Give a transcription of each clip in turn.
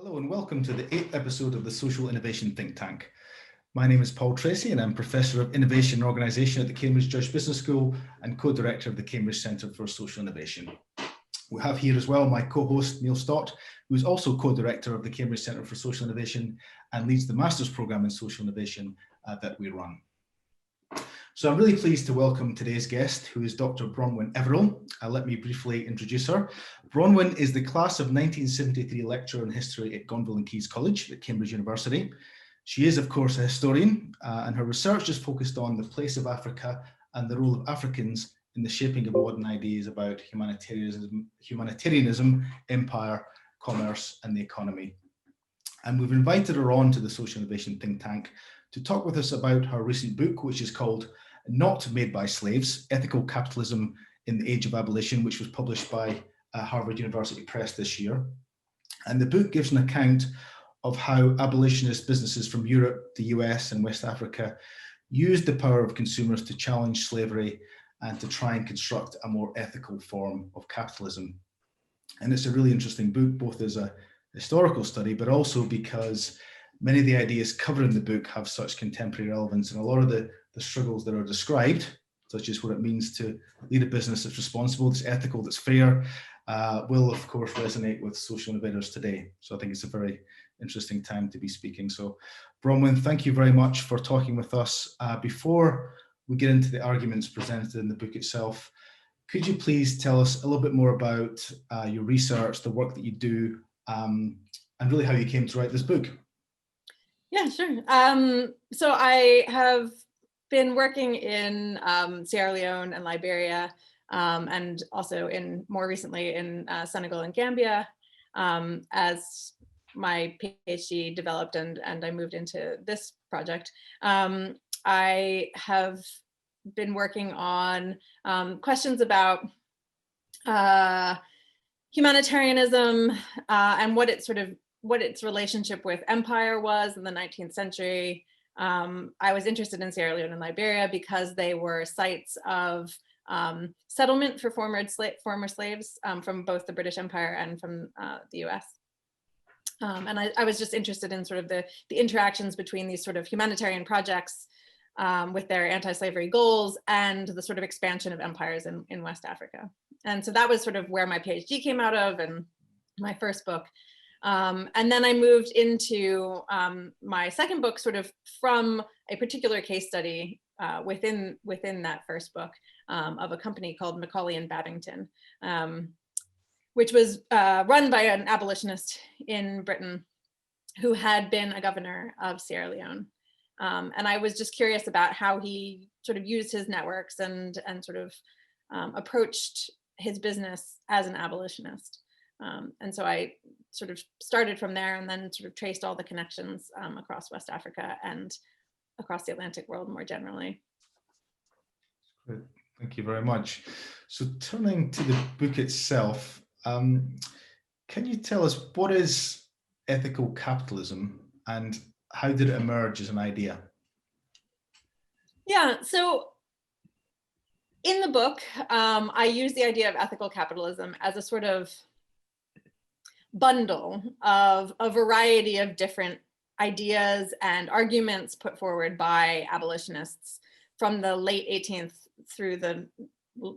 Hello and welcome to the 8th episode of the Social Innovation Think Tank. My name is Tracey and I'm Professor of Innovation and Organisation at the Cambridge Judge Business School and Co-Director of the Cambridge Centre for Social Innovation. We have here as well my co-host Neil Stott, who is also Co-Director of the Cambridge Centre for Social Innovation and leads the Master's Programme in Social Innovation that we run. So I'm really pleased to welcome today's guest, who is Dr. Bronwen Everill. Let me briefly introduce her. Bronwen is the class of 1973 lecturer in history at Gonville and Caius College at Cambridge University. She is, of course, a historian, and her research is focused on the place of Africa and the role of Africans in the shaping of modern ideas about humanitarianism, empire, commerce, and the economy. And we've invited her on to the Social Innovation Think Tank to talk with us about her recent book, which is called Not Made by Slaves, Ethical Capitalism in the Age of Abolition, which was published by Harvard University Press this year. And the book gives an account of how abolitionist businesses from Europe, the US, and West Africa used the power of consumers to challenge slavery and to try and construct a more ethical form of capitalism. And it's a really interesting book, both as a historical study, but also because many of the ideas covered in the book have such contemporary relevance, and a lot of the struggles that are described, such as what it means to lead a business that's responsible, that's ethical, that's fair, will of course resonate with social innovators today. So I think it's a very interesting time to be speaking. So Bronwen, thank you very much for talking with us. Before we get into the arguments presented in the book itself, could you please tell us a little bit more about your research, the work that you do, and really how you came to write this book? Yeah, sure. So I have been working in Sierra Leone and Liberia, and also more recently in Senegal and Gambia, as my PhD developed and I moved into this project. I have been working on questions about humanitarianism and what its relationship with empire was in the 19th century. I was interested in Sierra Leone and Liberia because they were sites of settlement for former slaves from both the British Empire and from the US. And I was just interested in sort of the interactions between these sort of humanitarian projects with their anti-slavery goals and the sort of expansion of empires in West Africa. And so that was sort of where my PhD came out of and my first book. And then I moved into my second book sort of from a particular case study within that first book of a company called Macaulay and Babington, which was run by an abolitionist in Britain who had been a governor of Sierra Leone. And I was just curious about how he sort of used his networks and sort of approached his business as an abolitionist. And so I sort of started from there and then sort of traced all the connections across West Africa and across the Atlantic world more generally. Great. Thank you very much. So turning to the book itself, can you tell us what is ethical capitalism and how did it emerge as an idea? Yeah, so in the book, I use the idea of ethical capitalism as a sort of bundle of a variety of different ideas and arguments put forward by abolitionists from the late 18th through the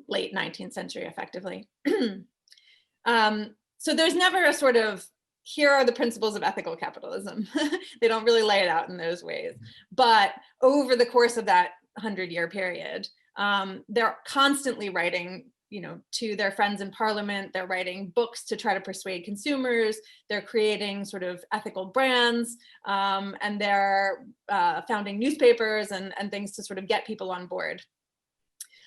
late 19th century, effectively. So there's never a sort of, here are the principles of ethical capitalism. They don't really lay it out in those ways. But over the course of that 100-year period, they're constantly writing, to their friends in parliament. They're writing books to try to persuade consumers. They're creating sort of ethical brands, and they're founding newspapers and things to sort of get people on board.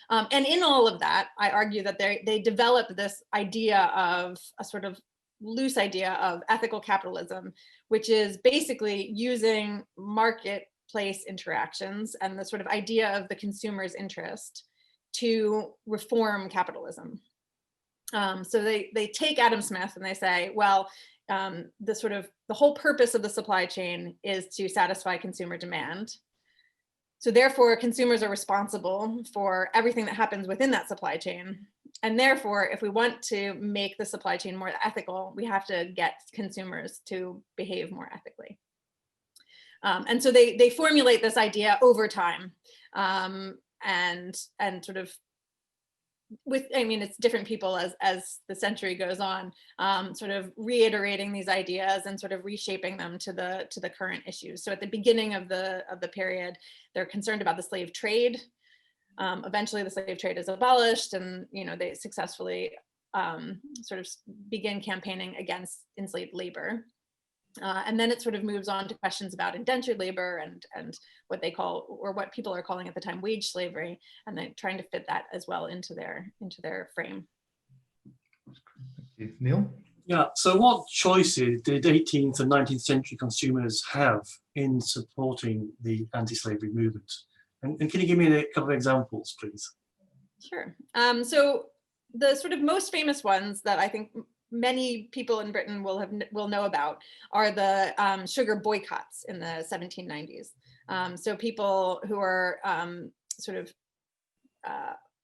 And in all of that, I argue that they developed this idea of a sort of loose idea of ethical capitalism, which is basically using marketplace interactions and the sort of idea of the consumer's interest to reform capitalism. So they take Adam Smith and they say, well, the whole purpose of the supply chain is to satisfy consumer demand. So therefore, consumers are responsible for everything that happens within that supply chain. And therefore, if we want to make the supply chain more ethical, we have to get consumers to behave more ethically. And so they formulate this idea over time, and sort of with, I mean, it's different people as the century goes on, sort of reiterating these ideas and sort of reshaping them to the current issues. So at the beginning of the period, they're concerned about the slave trade. Eventually the slave trade is abolished, and they successfully sort of begin campaigning against enslaved labor. And then it sort of moves on to questions about indentured labor and what they call, or what people are calling at the time, wage slavery, and then trying to fit that as well into their frame. Neil? Yeah, so what choices did 18th and 19th century consumers have in supporting the anti-slavery movement? And can you give me a couple of examples, please? Sure. So the sort of most famous ones that I think many people in Britain will know about are the sugar boycotts in the 1790s. So people who are sort of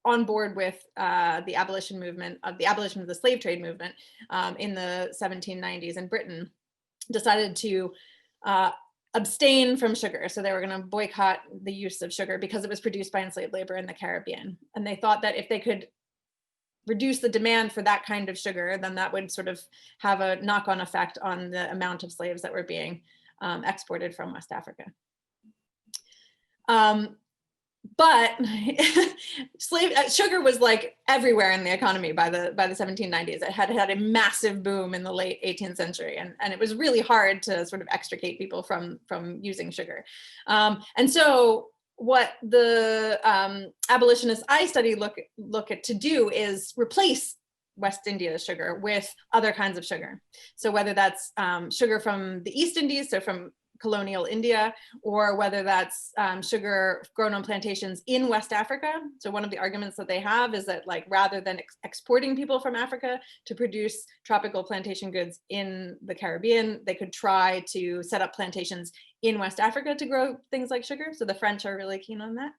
on board with the abolition movement, the abolition of the slave trade movement in the 1790s in Britain, decided to abstain from sugar. So they were going to boycott the use of sugar because it was produced by enslaved labor in the Caribbean. And they thought that if they could reduce the demand for that kind of sugar, then that would sort of have a knock-on effect on the amount of slaves that were being exported from West Africa. But sugar was like everywhere in the economy by the 1790s. It had a massive boom in the late 18th century, and it was really hard to sort of extricate people from using sugar. And so what the abolitionists I study look at to do is replace West India sugar with other kinds of sugar. So whether that's sugar from the East Indies, so from colonial India, or whether that's sugar grown on plantations in West Africa. So one of the arguments that they have is that, like, rather than exporting people from Africa to produce tropical plantation goods in the Caribbean, they could try to set up plantations in West Africa to grow things like sugar. So the French are really keen on that.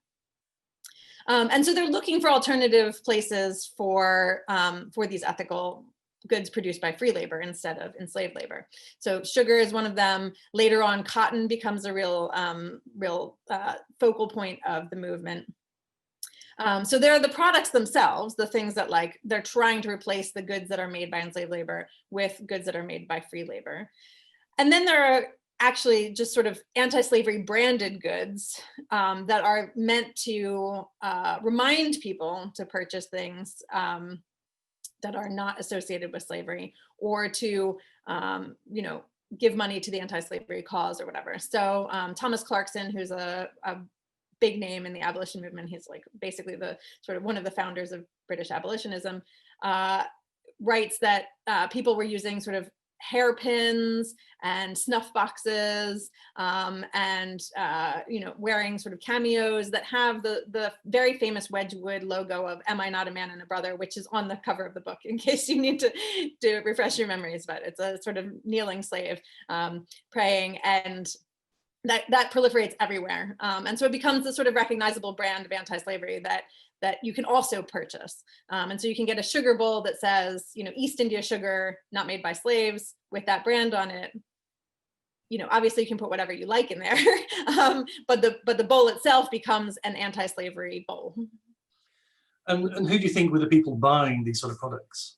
And so they're looking for alternative places for these ethical goods produced by free labor instead of enslaved labor. So sugar is one of them. Later on, cotton becomes a real focal point of the movement. So there are the products themselves, the things that, like, they're trying to replace the goods that are made by enslaved labor with goods that are made by free labor. And then there are actually just sort of anti-slavery branded goods that are meant to remind people to purchase things that are not associated with slavery, or to, give money to the anti-slavery cause or whatever. So Thomas Clarkson, who's a big name in the abolition movement, he's like basically the sort of one of the founders of British abolitionism, writes that people were using sort of hairpins and snuff boxes, and wearing sort of cameos that have the very famous Wedgwood logo of "Am I not a man and a brother," which is on the cover of the book, in case you need to refresh your memories. But it's a sort of kneeling slave praying, and that proliferates everywhere, and so it becomes this sort of recognizable brand of anti-slavery that you can also purchase. And so you can get a sugar bowl that says, East India sugar, not made by slaves, with that brand on it. Obviously you can put whatever you like in there, but the bowl itself becomes an anti-slavery bowl. And who do you think were the people buying these sort of products?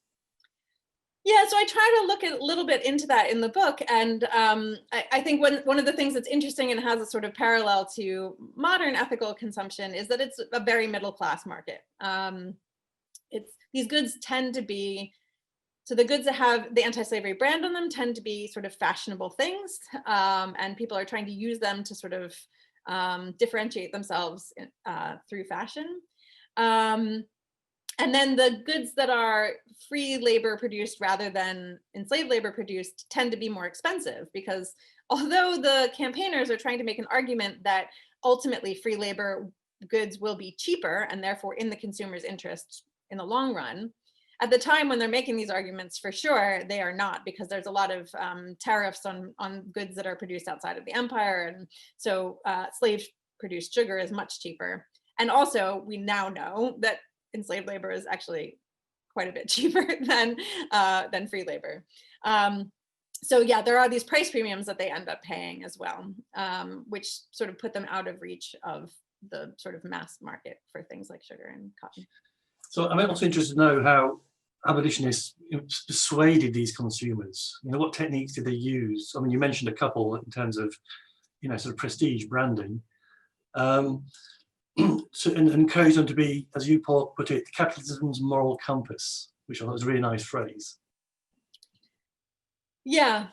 Yeah, so I try to look a little bit into that in the book, and I think one of the things that's interesting and has a sort of parallel to modern ethical consumption is that it's a very middle class market. These goods tend to be, so the goods that have the anti-slavery brand on them tend to be sort of fashionable things, and people are trying to use them to sort of differentiate themselves through fashion. And then the goods that are free labor produced rather than enslaved labor produced tend to be more expensive, because although the campaigners are trying to make an argument that ultimately free labor goods will be cheaper and therefore in the consumer's interest in the long run, at the time when they're making these arguments, for sure, they are not, because there's a lot of tariffs on goods that are produced outside of the empire. And so slave produced sugar is much cheaper. And also we now know that enslaved labor is actually quite a bit cheaper than free labor. So yeah, there are these price premiums that they end up paying as well, which sort of put them out of reach of the sort of mass market for things like sugar and cotton. So I'm also interested to know how abolitionists persuaded these consumers. What techniques did they use? I mean, you mentioned a couple in terms of, sort of prestige branding. And encourage them to be, as you put it, capitalism's moral compass, which I thought was a really nice phrase. Yeah.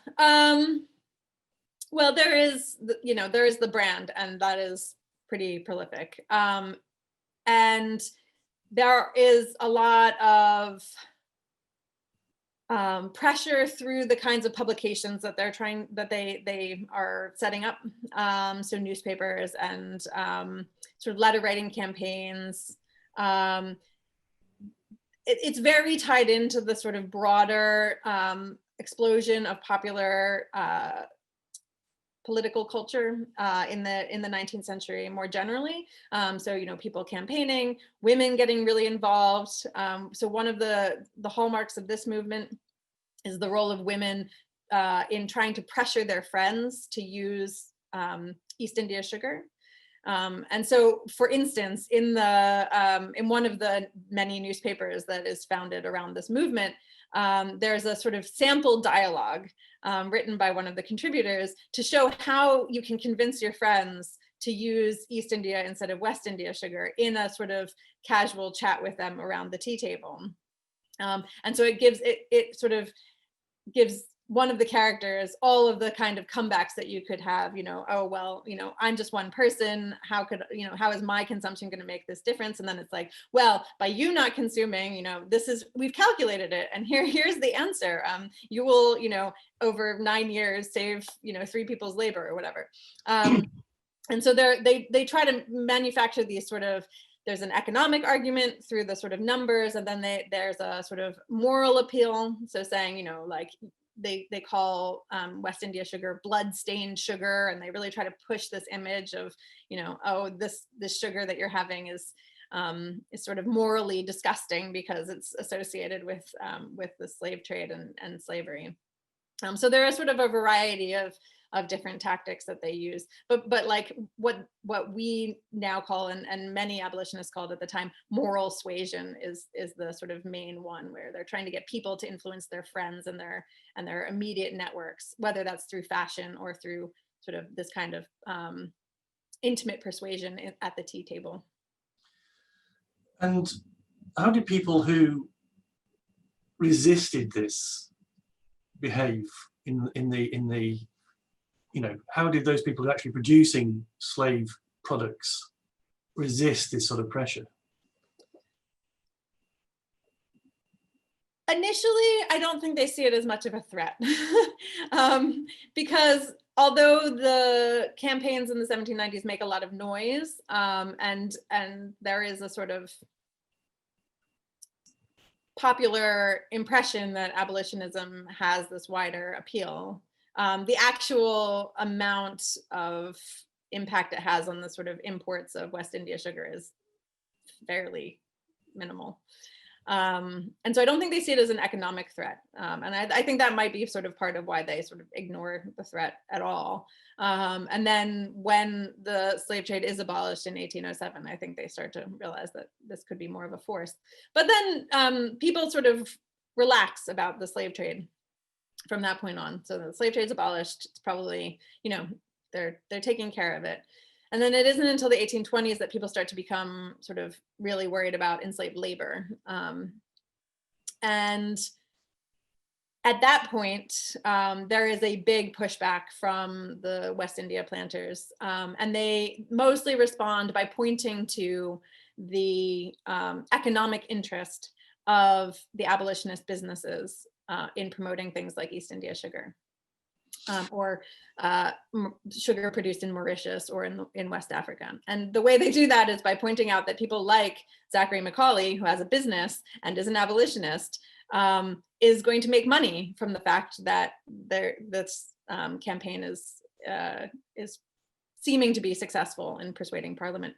Well, there is the brand, and that is pretty prolific. And there is a lot of pressure through the kinds of publications that they are setting up. So newspapers and sort of letter writing campaigns. It's very tied into the sort of broader explosion of popular political culture in the 19th century more generally. So, people campaigning, women getting really involved. So one of the hallmarks of this movement is the role of women in trying to pressure their friends to use East India sugar. And so, for instance, in one of the many newspapers that is founded around this movement, there's a sort of sample dialogue written by one of the contributors to show how you can convince your friends to use East India instead of West India sugar in a sort of casual chat with them around the tea table. And so it sort of gives one of the characters all of the kind of comebacks that you could have, oh, well, I'm just one person. How is my consumption going to make this difference? And then it's like, well, by you not consuming, we've calculated it. And here's the answer. You will, over 9 years, save, 3 people's labor or whatever. And so they try to manufacture these sort of, there's an economic argument through the sort of numbers, and then there's a sort of moral appeal. So saying, like, they call West India sugar blood-stained sugar, and they really try to push this image of, oh, this sugar that you're having is sort of morally disgusting because it's associated with the slave trade and slavery. So there is sort of a variety of different tactics that they use, but like what we now call and many abolitionists called at the time moral suasion is the sort of main one, where they're trying to get people to influence their friends and their immediate networks, whether that's through fashion or through sort of this kind of intimate persuasion at the tea table. And how did people who resisted this behave in the how did those people who are actually producing slave products resist this sort of pressure? Initially, I don't think they see it as much of a threat because although the campaigns in the 1790s make a lot of noise, and there is a sort of popular impression that abolitionism has this wider appeal, the actual amount of impact it has on the sort of imports of West India sugar is fairly minimal. And so I don't think they see it as an economic threat. And I think that might be sort of part of why they sort of ignore the threat at all. And then when the slave trade is abolished in 1807, I think they start to realize that this could be more of a force. But then people sort of relax about the slave trade from that point on. So the slave trade's abolished. It's probably, they're taking care of it. And then it isn't until the 1820s that people start to become sort of really worried about enslaved labor. And at that point, there is a big pushback from the West India planters. And they mostly respond by pointing to the economic interest of the abolitionist businesses in promoting things like East India sugar. Or sugar produced in Mauritius or in West Africa. And the way they do that is by pointing out that people like Zachary Macaulay, who has a business and is an abolitionist, is going to make money from the fact that this campaign is seeming to be successful in persuading Parliament.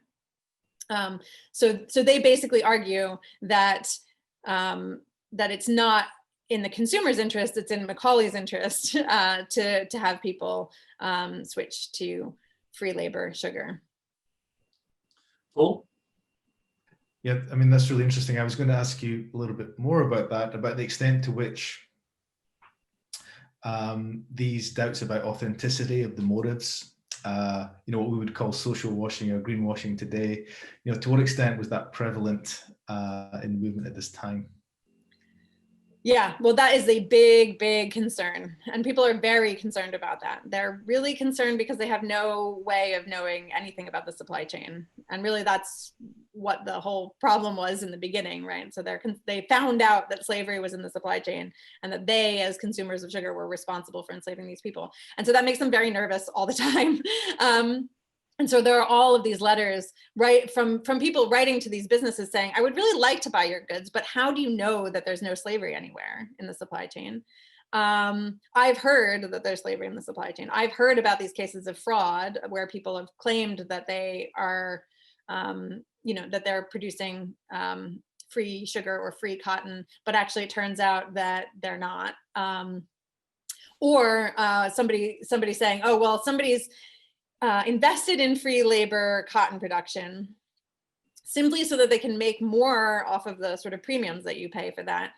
So they basically argue that that it's not in the consumer's interest, it's in Macaulay's interest to have people switch to free labor sugar. Paul? Yeah, I mean, that's really interesting. I was going to ask you a little bit more about that, about the extent to which these doubts about authenticity of the motives, what we would call social washing or greenwashing today, to what extent was that prevalent in the movement at this time? Yeah, well, that is a big, big concern. And people are very concerned about that. They're really concerned because they have no way of knowing anything about the supply chain. And really that's what the whole problem was in the beginning, right? So they found out that slavery was in the supply chain and that they, as consumers of sugar, were responsible for enslaving these people. And so that makes them very nervous all the time. And so there are all of these letters, right, from people writing to these businesses saying, I would really like to buy your goods, but how do you know that there's no slavery anywhere in the supply chain? I've heard that there's slavery in the supply chain. I've heard about these cases of fraud where people have claimed that they are, that they're producing free sugar or free cotton, but actually it turns out that they're not. Or somebody saying, oh, well, somebody's invested in free labor cotton production simply so that they can make more off of the sort of premiums that you pay for that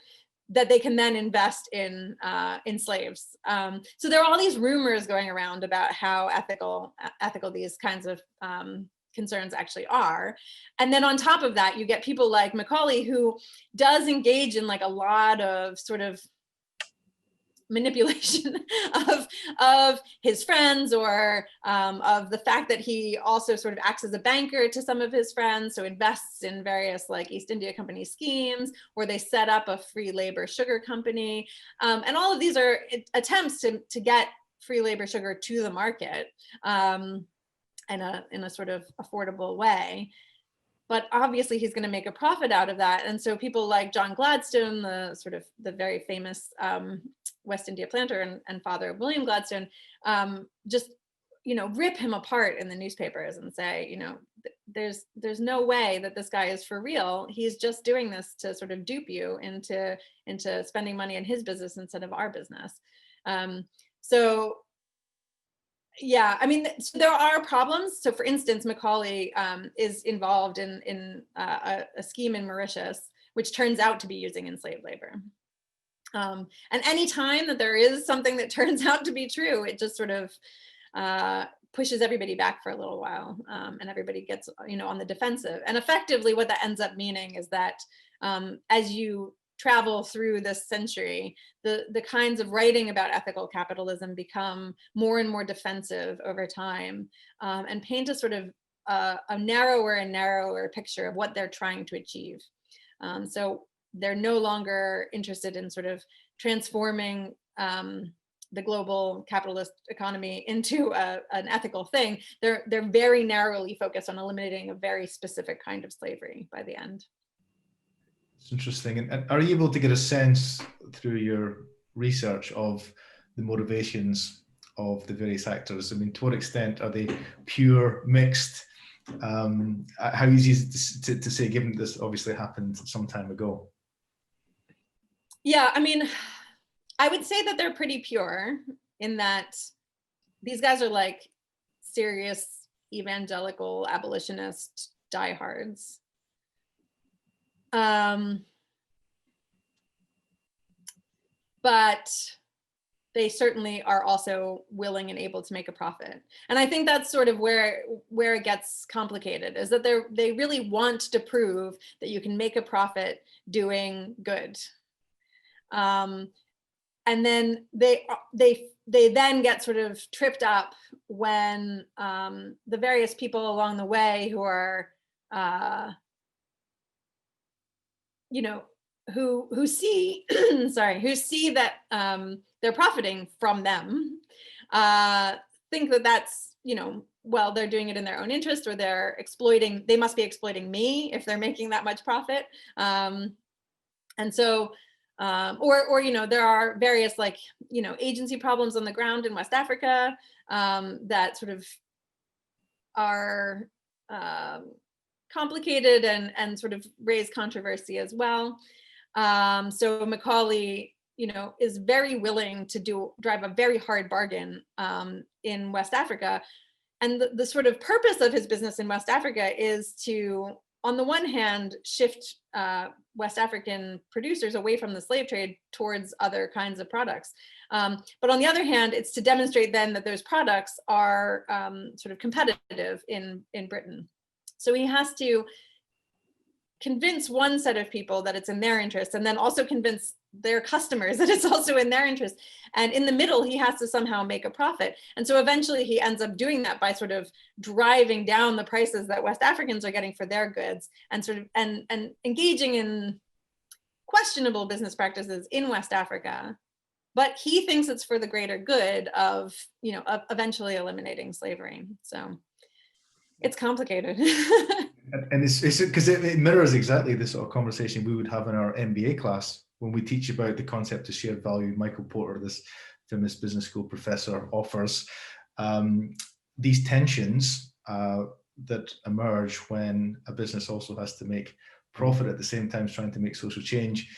they can then invest in slaves. So there are all these rumors going around about how ethical these kinds of concerns actually are. And then on top of that, you get people like Macaulay, who does engage in like a lot of sort of manipulation of his friends, or of the fact that he also sort of acts as a banker to some of his friends, so invests in various like East India Company schemes, or they set up a free labor sugar company. And all of these are attempts to get free labor sugar to the market in a sort of affordable way. But obviously he's going to make a profit out of that. And so people like John Gladstone, the very famous West India planter and father of William Gladstone, just rip him apart in the newspapers and say, there's no way that this guy is for real. He's just doing this to sort of dupe you into spending money in his business instead of our business. So yeah, I mean, so there are problems. So for instance, Macaulay is involved in a scheme in Mauritius, which turns out to be using enslaved labor. And any time that there is something that turns out to be true, it just sort of pushes everybody back for a little while, and everybody gets on the defensive. And effectively what that ends up meaning is that as you travel through this century, the kinds of writing about ethical capitalism become more and more defensive over time, and paint a sort of a narrower and narrower picture of what they're trying to achieve. So they're no longer interested in sort of transforming the global capitalist economy into an ethical thing. They're very narrowly focused on eliminating a very specific kind of slavery by the end. It's interesting. And are you able to get a sense through your research of the motivations of the various actors? I mean, to what extent are they pure, mixed? How easy is it to say, given this obviously happened some time ago? Yeah, I mean, I would say that they're pretty pure in that these guys are like serious evangelical abolitionist diehards. But they certainly are also willing and able to make a profit. And I think that's sort of where it gets complicated, is that they really want to prove that you can make a profit doing good. And then they then get sort of tripped up when the various people along the way who are who see who see that they're profiting from them, think that that's well, they're doing it in their own interest, or they must be exploiting me if they're making that much profit. And so or there are various agency problems on the ground in West Africa that sort of are complicated and sort of raise controversy as well. So Macaulay, is very willing to drive a very hard bargain in West Africa. And the sort of purpose of his business in West Africa is to, on the one hand, shift West African producers away from the slave trade towards other kinds of products. But on the other hand, it's to demonstrate then that those products are sort of competitive in Britain. So he has to convince one set of people that it's in their interest, and then also convince their customers that it's also in their interest. And in the middle, he has to somehow make a profit. And so eventually he ends up doing that by sort of driving down the prices that West Africans are getting for their goods, and sort of and engaging in questionable business practices in West Africa. But he thinks it's for the greater good of, of eventually eliminating slavery. So it's complicated. And it's because it mirrors exactly the sort of conversation we would have in our MBA class when we teach about the concept of shared value. Michael Porter, this famous business school professor, offers these tensions that emerge when a business also has to make profit at the same time as trying to make social change.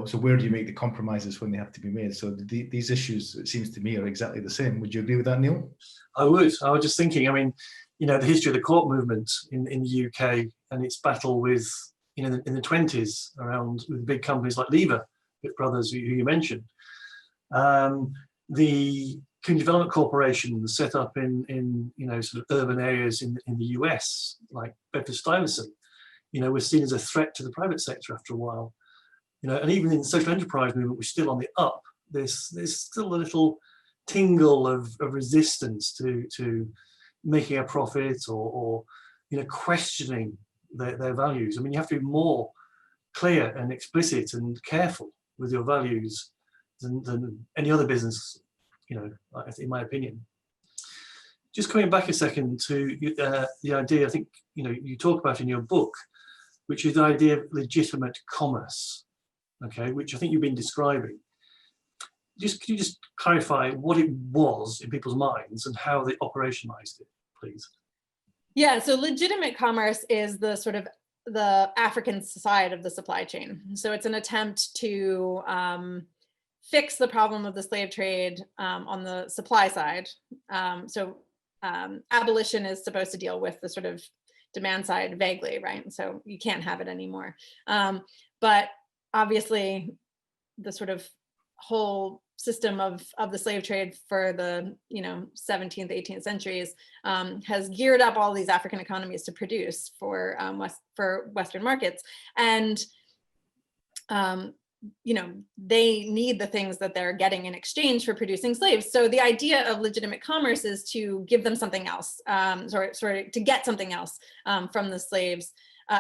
So where do you make the compromises when they have to be made? So these issues, it seems to me, are exactly the same. Would you agree with that, Neil? I would. I was just thinking, the history of the co-op movement in the UK and its battle with, in the 20s around with big companies like Lever Brothers, who you mentioned. The community development corporations set up in sort of urban areas in the US, like Bedford-Stuyvesant, were seen as a threat to the private sector after a while. And even in the social enterprise movement, we're still on the up. There's still a little tingle of resistance to making a profit or questioning their values. You have to be more clear and explicit and careful with your values than any other business, in my opinion. Just coming back a second to the idea, I think, you talk about in your book, which is the idea of legitimate commerce, okay, which I think you've been describing. Could you just clarify what it was in people's minds and how they operationalized it, please? Yeah, so legitimate commerce is the sort of the African side of the supply chain. So it's an attempt to fix the problem of the slave trade on the supply side. Abolition is supposed to deal with the sort of demand side vaguely, right? So you can't have it anymore. But obviously, the sort of whole system of the slave trade for the 17th, 18th centuries has geared up all these African economies to produce for Western markets, and they need the things that they're getting in exchange for producing slaves. So the idea of legitimate commerce is to give them something else, to get something else from the slaves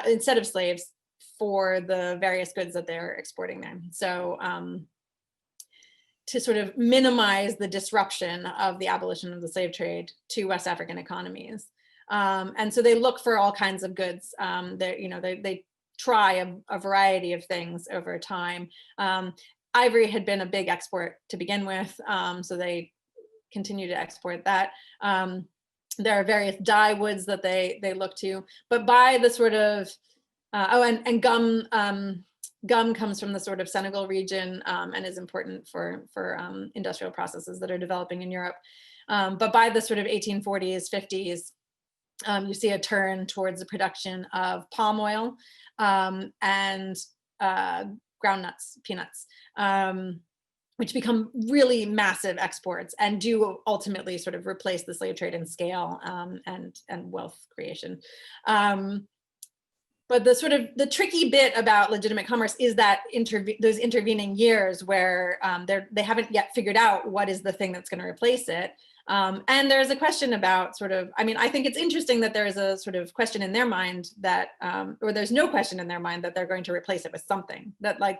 instead of slaves for the various goods that they're exporting there. So to sort of minimize the disruption of the abolition of the slave trade to West African economies. And so they look for all kinds of goods. They try a variety of things over time. Ivory had been a big export to begin with, so they continue to export that. There are various dye woods that they look to, but by the sort of, and gum comes from the sort of Senegal region and is important for industrial processes that are developing in Europe. But by the sort of 1840s, 50s, you see a turn towards the production of palm oil and groundnuts, peanuts, which become really massive exports and do ultimately sort of replace the slave trade in scale and wealth creation. But the tricky bit about legitimate commerce is that those intervening years where they haven't yet figured out what is the thing that's going to replace it. And there's a question about I think it's interesting that there is a sort of question in their mind that, or there's no question in their mind that they're going to replace it with something, that like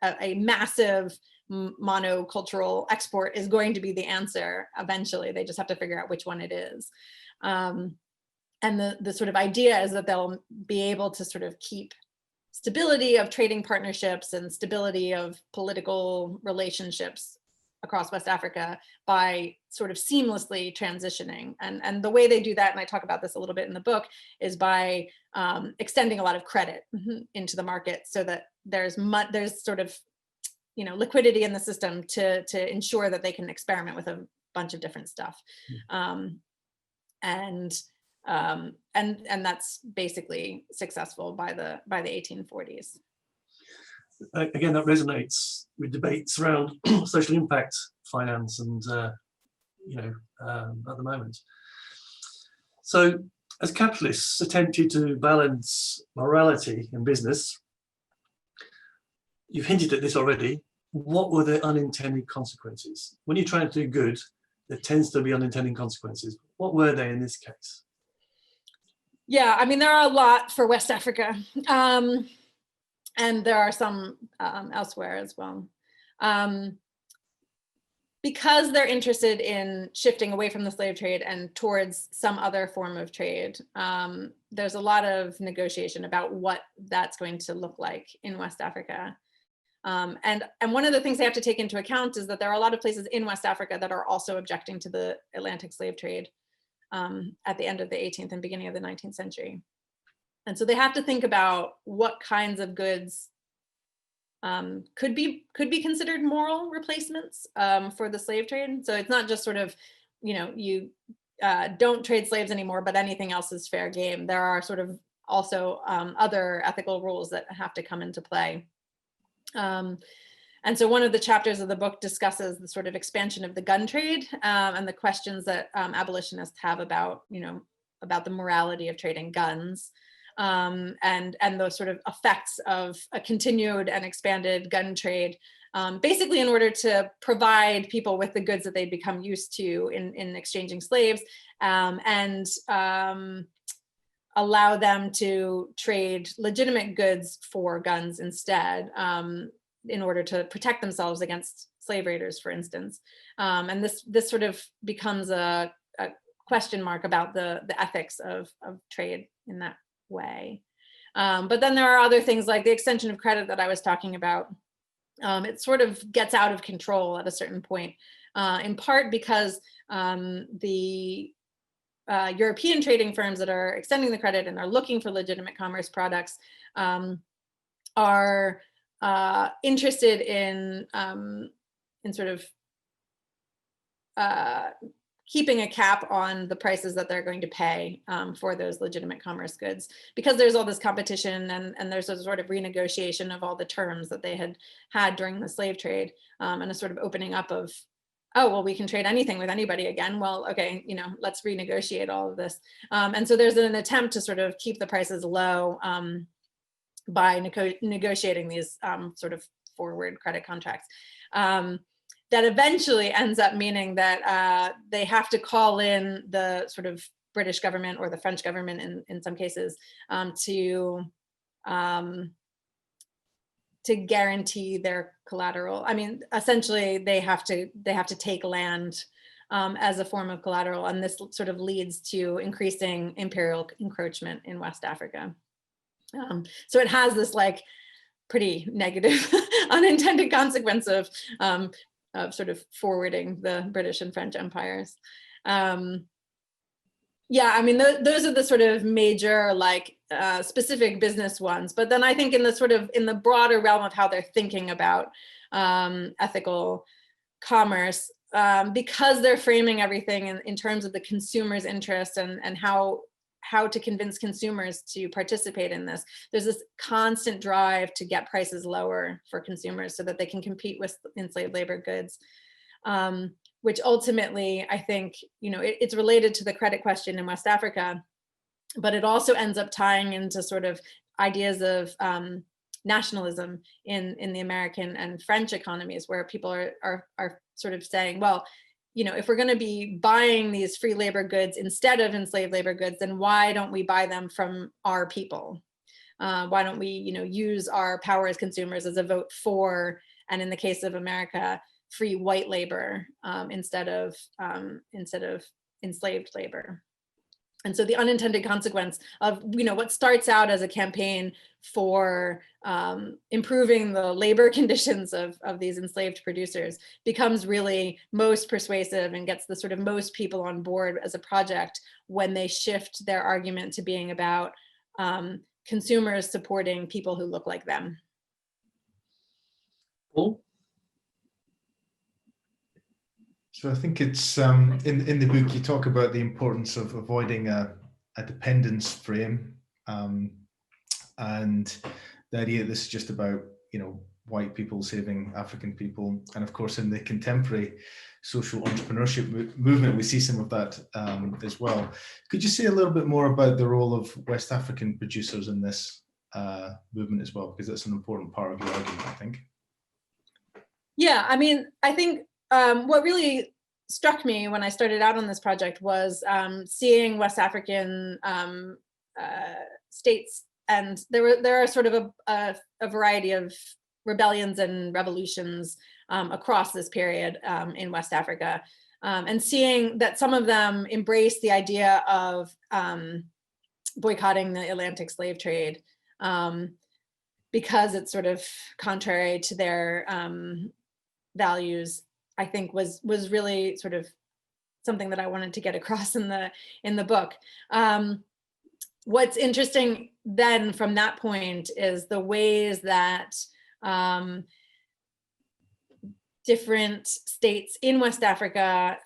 a massive monocultural export is going to be the answer eventually. They just have to figure out which one it is. And the sort of idea is that they'll be able to sort of keep stability of trading partnerships and stability of political relationships across West Africa by sort of seamlessly transitioning. And the way they do that, and I talk about this a little bit in the book, is by extending a lot of credit into the market so that there's sort of, you know, liquidity in the system to ensure that they can experiment with a bunch of different stuff. And that's basically successful by the 1840s. Again, that resonates with debates around social impact finance and you know, at the moment. So as capitalists attempted to balance morality and business, you've hinted at this already, what were the unintended consequences? When you're trying to do good, there tends to be unintended consequences. What were they in this case? Yeah, I mean, there are a lot for West Africa. And there are some elsewhere as well. Because they're interested in shifting away from the slave trade and towards some other form of trade, there's a lot of negotiation about what that's going to look like in West Africa. And one of the things they have to take into account is that there are a lot of places in West Africa that are also objecting to the Atlantic slave trade at the end of the 18th and beginning of the 19th century. And so they have to think about what kinds of goods could be considered moral replacements for the slave trade. So it's not just sort of, you know, you don't trade slaves anymore, but anything else is fair game. There are sort of also other ethical rules that have to come into play. And so one of the chapters of the book discusses the sort of expansion of the gun trade and the questions that abolitionists have about, you know, about the morality of trading guns. And those sort of effects of a continued and expanded gun trade, basically in order to provide people with the goods that they'd become used to in exchanging slaves, and allow them to trade legitimate goods for guns instead, in order to protect themselves against slave raiders, for instance. And this sort of becomes a question mark about the ethics of trade in that way. But then there are other things like the extension of credit that I was talking about. It sort of gets out of control at a certain point, in part because the European trading firms that are extending the credit and are looking for legitimate commerce products are interested in sort of keeping a cap on the prices that they're going to pay for those legitimate commerce goods, because there's all this competition and there's a sort of renegotiation of all the terms that they had during the slave trade, and a sort of opening up of, oh, well, we can trade anything with anybody again. Well, okay, you know, let's renegotiate all of this. And so there's an attempt to sort of keep the prices low by negotiating these sort of forward credit contracts. That eventually ends up meaning that they have to call in the sort of British government or the French government in some cases to guarantee their collateral. I mean, essentially they have to take land as a form of collateral, and this sort of leads to increasing imperial encroachment in West Africa. So it has this like pretty negative unintended consequence of sort of forwarding the British and French empires. Yeah, I mean, those are the sort of major like specific business ones. But then I think in the broader realm of how they're thinking about ethical commerce, because they're framing everything in terms of the consumer's interest and how to convince consumers to participate in this. There's this constant drive to get prices lower for consumers so that they can compete with enslaved labor goods, which ultimately, I think, you know, it's related to the credit question in West Africa, but it also ends up tying into sort of ideas of nationalism in the American and French economies, where people are sort of saying, well, you know, if we're going to be buying these free labor goods instead of enslaved labor goods, then why don't we buy them from our people? Why don't we, you know, use our power as consumers as a vote for, and in the case of America, free white labor instead of enslaved labor? And so the unintended consequence of, what starts out as a campaign for improving the labor conditions of these enslaved producers becomes really most persuasive and gets the sort of most people on board as a project when they shift their argument to being about consumers supporting people who look like them. Paul? So I think it's in the book you talk about the importance of avoiding a dependence frame, and the idea that this is just about white people saving African people, and of course in the contemporary social entrepreneurship movement we see some of that as well. Could you say a little bit more about the role of West African producers in this movement as well, because that's an important part of your argument, I think. Yeah, I mean, I think what really struck me when I started out on this project was seeing West African states, and there are sort of a variety of rebellions and revolutions across this period in West Africa, and seeing that some of them embrace the idea of boycotting the Atlantic slave trade because it's sort of contrary to their values, I think was really sort of something that I wanted to get across in the book. What's interesting then from that point is the ways that different states in West Africa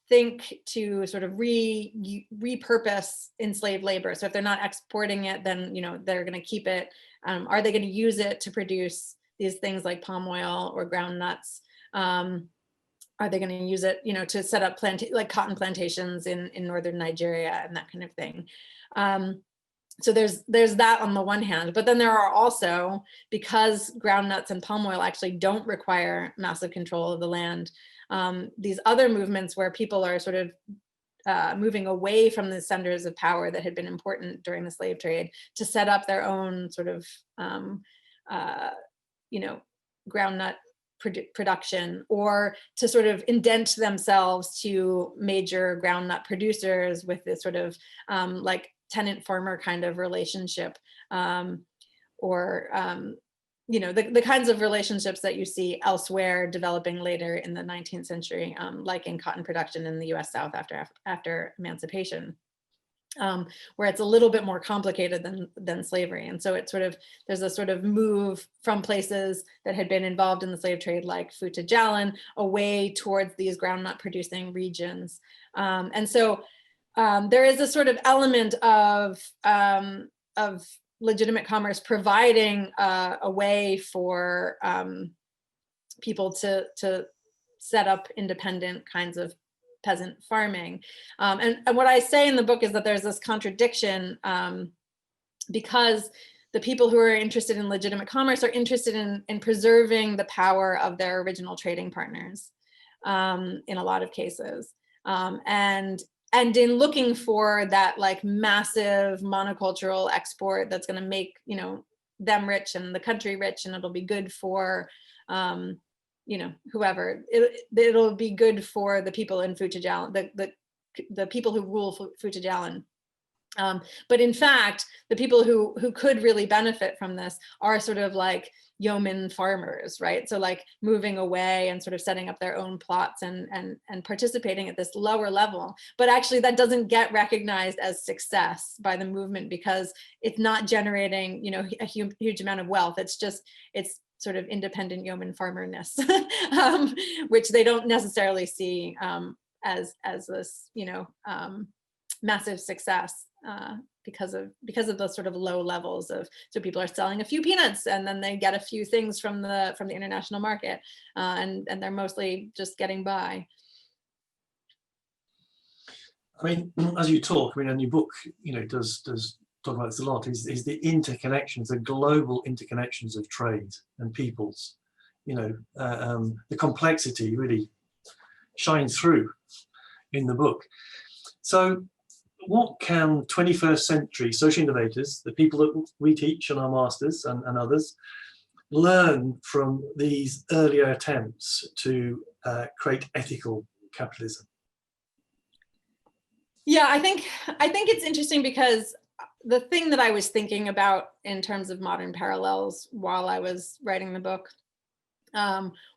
think to sort of repurpose enslaved labor. So if they're not exporting it, then they're going to keep it. Are they going to use it to produce these things like palm oil or ground nuts? Are they going to use it, to set up like cotton plantations in northern Nigeria and that kind of thing? So there's that on the one hand, but then there are also, because ground nuts and palm oil actually don't require massive control of the land, these other movements where people are sort of moving away from the centers of power that had been important during the slave trade to set up their own sort of, ground nut production, or to sort of indent themselves to major ground nut producers with this sort of like tenant farmer kind of relationship, or the kinds of relationships that you see elsewhere developing later in the 19th century, like in cotton production in the US South after emancipation, where it's a little bit more complicated than slavery. And so it's there's a sort of move from places that had been involved in the slave trade, like Futa Jalan, away towards these groundnut producing regions. And so there is a sort of element of legitimate commerce providing a way for people to set up independent kinds of peasant farming. And what I say in the book is that there's this contradiction, because the people who are interested in legitimate commerce are interested in preserving the power of their original trading partners in a lot of cases. And in looking for that like massive monocultural export that's going to make them rich and the country rich, and it'll be good for whoever, it'll be good for the people in Futa Jalan, the people who rule Futa Jalan. But in fact, the people who could really benefit from this are sort of like yeoman farmers, right? So like moving away and sort of setting up their own plots and participating at this lower level. But actually that doesn't get recognized as success by the movement, because it's not generating, a huge amount of wealth. It's sort of independent yeoman farmerness, which they don't necessarily see as this, massive success because of the sort of low levels of, so people are selling a few peanuts and then they get a few things from the international market, and they're mostly just getting by. I mean, as you talk, and your book, does talk about this a lot, is the interconnections, the global interconnections of trade and peoples. The complexity really shines through in the book. So what can 21st century social innovators, the people that we teach on our masters and others, learn from these earlier attempts to create ethical capitalism? Yeah, I think it's interesting because the thing that I was thinking about in terms of modern parallels while I was writing the book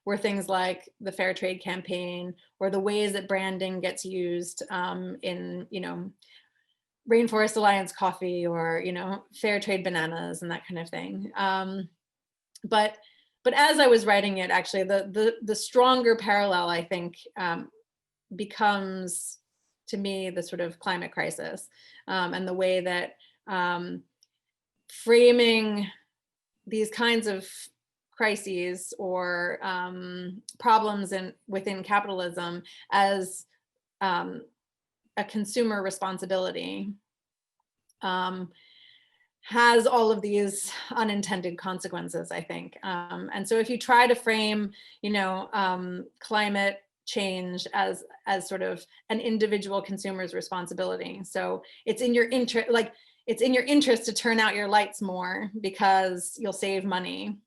were things like the fair trade campaign, or the ways that branding gets used in, Rainforest Alliance coffee, or, fair trade bananas and that kind of thing. But as I was writing it, actually, the stronger parallel, I think, becomes, to me, the sort of climate crisis, and the way that framing these kinds of crises or problems within capitalism as a consumer responsibility has all of these unintended consequences, I think. And so if you try to frame, climate change as sort of an individual consumer's responsibility, so it's in your interest, it's in your interest to turn out your lights more because you'll save money.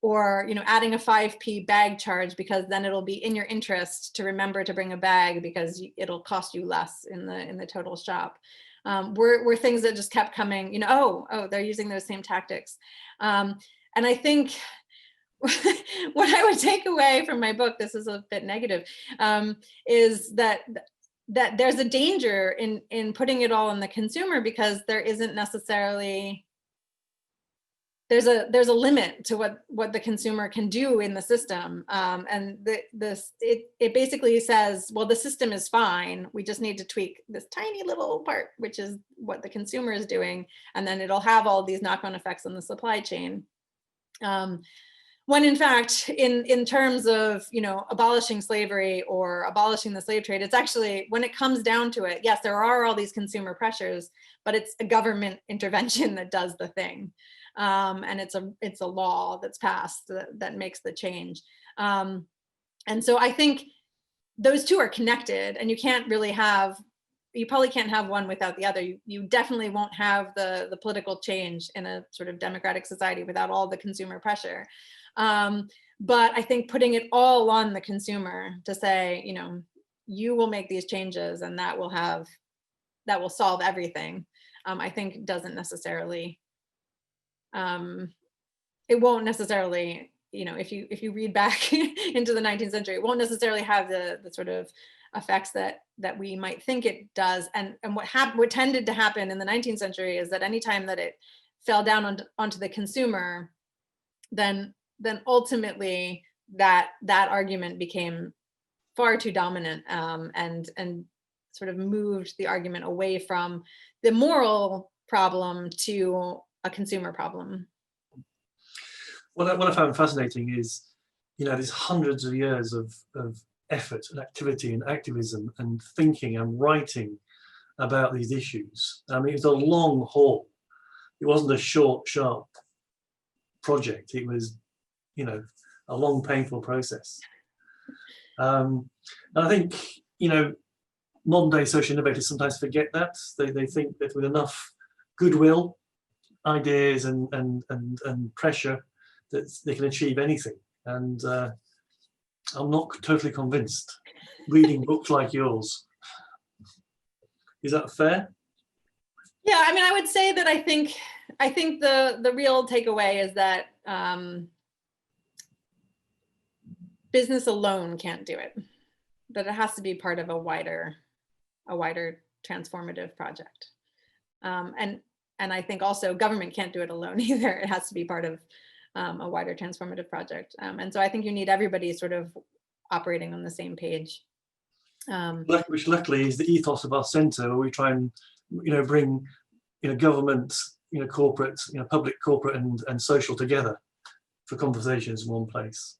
Or, adding a 5p bag charge because then it'll be in your interest to remember to bring a bag because it'll cost you less in the total shop. Were things that just kept coming, oh, they're using those same tactics. And I think what I would take away from my book, this is a bit negative, is that there's a danger in putting it all on the consumer, because there isn't necessarily, there's a limit to what the consumer can do in the system. And it basically says, well, the system is fine, we just need to tweak this tiny little part, which is what the consumer is doing, and then it'll have all these knock-on effects on the supply chain. When in fact, in terms of, abolishing slavery or abolishing the slave trade, it's actually, when it comes down to it, yes, there are all these consumer pressures, but it's a government intervention that does the thing. And it's a law that's passed that makes the change. And so I think those two are connected, and you probably can't have one without the other. You definitely won't have the political change in a sort of democratic society without all the consumer pressure. But I think putting it all on the consumer to say, you will make these changes and that will solve everything, I think doesn't necessarily, it won't necessarily, if you read back into the 19th century, it won't necessarily have the sort of effects that we might think it does. And what tended to happen in the 19th century is that anytime that it fell down onto the consumer, then ultimately that argument became far too dominant, and sort of moved the argument away from the moral problem to a consumer problem. What I found fascinating is, there's hundreds of years of effort and activity and activism and thinking and writing about these issues. I mean, it was a long haul. It wasn't a short, sharp project. It was, a long, painful process. And I think, modern day social innovators sometimes forget that. They think that with enough goodwill, ideas and pressure, that they can achieve anything. And I'm not totally convinced, reading books like yours. Is that fair? Yeah, I mean, I would say that I think the real takeaway is that business alone can't do it, that it has to be part of a wider transformative project. And I think also government can't do it alone either. It has to be part of a wider transformative project. And so I think you need everybody sort of operating on the same page. Which luckily is the ethos of our centre, where we try and, bring, government, corporate, public, corporate and social together for conversations in one place.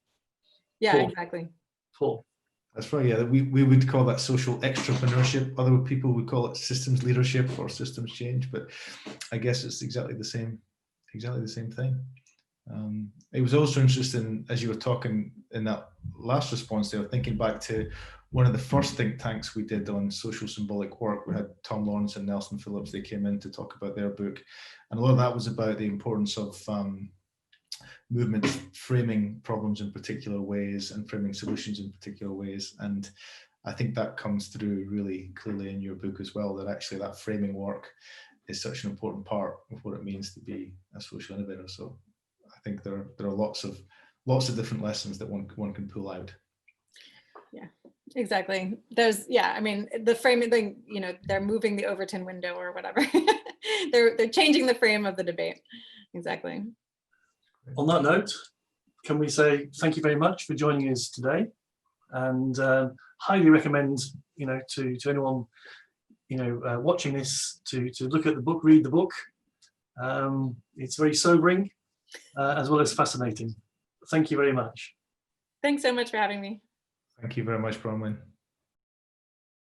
Yeah, exactly. Paul. That's right. Yeah, we would call that social extrapreneurship. Other people would call it systems leadership or systems change, but I guess it's exactly the same thing. It was also interesting, as you were talking in that last response there, thinking back to one of the first think tanks we did on social symbolic work. We had Tom Lawrence and Nelson Phillips. They came in to talk about their book, and a lot of that was about the importance of movements framing problems in particular ways and framing solutions in particular ways. And I think that comes through really clearly in your book as well, that actually that framing work is such an important part of what it means to be a social innovator. So I think there are lots of different lessons that one can pull out. Yeah, exactly. There's, yeah, I mean, the framing thing, you know, they're moving the Overton window or whatever. they're changing the frame of the debate. Exactly. On that note, can we say thank you very much for joining us today, and highly recommend, you know, to anyone, you know, watching this to look at the book, read the book. It's very sobering as well as fascinating. Thank you very much. Thanks so much for having me. Thank you very much, Bronwen.